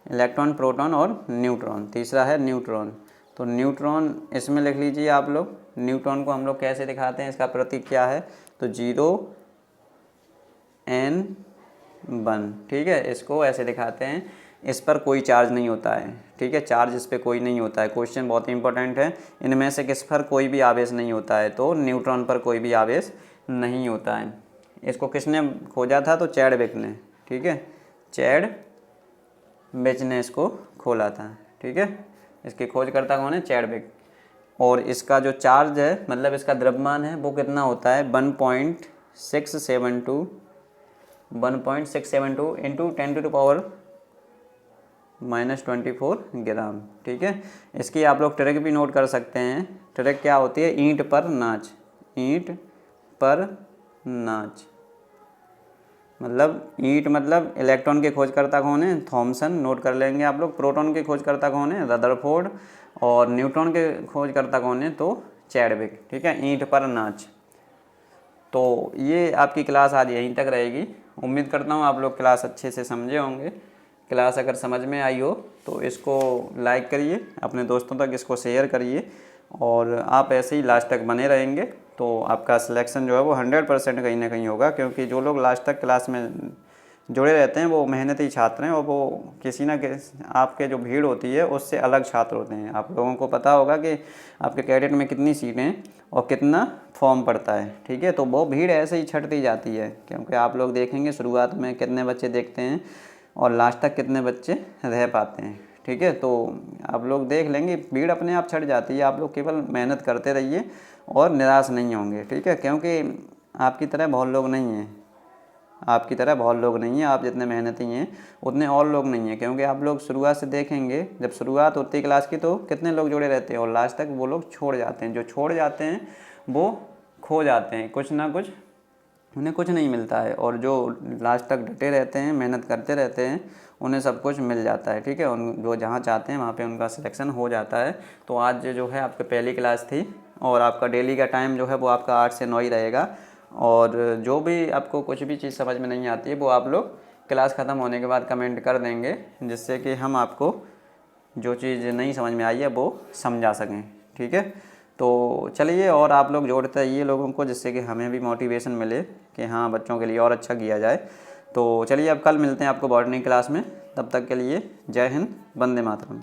इलेक्ट्रॉन, प्रोटॉन और न्यूट्रॉन। तीसरा है न्यूट्रॉन। तो न्यूट्रॉन इसमें लिख लीजिए आप लोग। न्यूट्रॉन को हम लोग कैसे दिखाते हैं, इसका प्रतीक क्या है, तो 0n1, ठीक है, इसको ऐसे दिखाते हैं। इस पर कोई चार्ज नहीं होता है, ठीक है, चार्ज इस पर कोई नहीं होता है। क्वेश्चन बहुत इंपॉर्टेंट है, इनमें से किस पर कोई भी आवेश नहीं होता है, तो न्यूट्रॉन पर कोई भी आवेश नहीं होता है। इसको किसने खोजा था, तो चैडविक ने, ठीक है, चैडविक ने इसको खोला था, ठीक है। इसके खोजकर्ता कौन है, चैडविक। और इसका जो चार्ज है, मतलब इसका द्रव्यमान है, वो कितना होता है, 1.672 इंटू 10⁻⁻24 ग्राम, ठीक है। इसकी आप लोग ट्रिक भी नोट कर सकते हैं। ट्रिक क्या होती है, ईंट पर नाच, ईंट पर नाच, मतलब ईंट मतलब इलेक्ट्रॉन के खोजकर्ता कौन है, थॉमसन, नोट कर लेंगे आप लोग। प्रोटॉन के खोजकर्ता कौन है, रदरफोर्ड। और न्यूट्रॉन के खोजकर्ता कौन है, तो चैडविक, ठीक है। ईंट पर नाच। तो ये आपकी क्लास आज यहीं तक रहेगी। उम्मीद करता हूँ आप लोग क्लास अच्छे से समझे होंगे। क्लास अगर समझ में आई हो तो इसको लाइक करिए, अपने दोस्तों तक इसको शेयर करिए, और आप ऐसे ही लास्ट तक बने रहेंगे तो आपका सिलेक्शन जो है वो 100% कहीं ना कहीं होगा। क्योंकि जो लोग लास्ट तक क्लास में जुड़े रहते हैं वो मेहनती छात्र हैं, और वो किसी ना किसी आपके जो भीड़ होती है उससे अलग छात्र होते हैं। आप लोगों को पता होगा कि आपके कैडेट में कितनी सीटें और कितना फॉर्म पड़ता है, ठीक है। तो वो भीड़ ऐसे ही छटती जाती है, क्योंकि आप लोग देखेंगे शुरुआत में कितने बच्चे देखते हैं और लास्ट तक कितने बच्चे रह पाते हैं, ठीक है। तो आप लोग देख लेंगे भीड़ अपने आप छट जाती है। आप लोग केवल मेहनत करते रहिए और निराश नहीं होंगे, ठीक है। क्योंकि आपकी तरह बहुत लोग नहीं हैं, आपकी तरह बहुत लोग नहीं हैं। आप जितने मेहनती हैं उतने और लोग नहीं हैं। क्योंकि आप लोग शुरुआत से देखेंगे, जब शुरुआत होती है क्लास की तो कितने लोग जुड़े रहते हैं, और लास्ट तक वो लोग छोड़ जाते हैं। जो छोड़ जाते हैं वो खो जाते हैं, कुछ ना कुछ उन्हें कुछ नहीं मिलता है। और जो लास्ट तक डटे रहते हैं, मेहनत करते रहते हैं, उन्हें सब कुछ मिल जाता है, ठीक है। उन जो जहाँ चाहते हैं वहाँ पे उनका सिलेक्शन हो जाता है। तो आज जो है आपकी पहली क्लास थी, और आपका डेली का टाइम जो है वो आपका 8 से 9 ही रहेगा। और जो भी आपको कुछ भी चीज़ समझ में नहीं आती है वो आप लोग क्लास ख़त्म होने के बाद कमेंट कर देंगे, जिससे कि हम आपको जो चीज़ नहीं समझ में आई है वो समझा सकें, ठीक है। तो चलिए, और आप लोग जोड़ते रहिए लोगों को, जिससे कि हमें भी मोटिवेशन मिले कि हाँ बच्चों के लिए और अच्छा किया जाए। तो चलिए, अब कल मिलते हैं आपको बॉटनी क्लास में। तब तक के लिए जय हिंद, वंदे मातरम।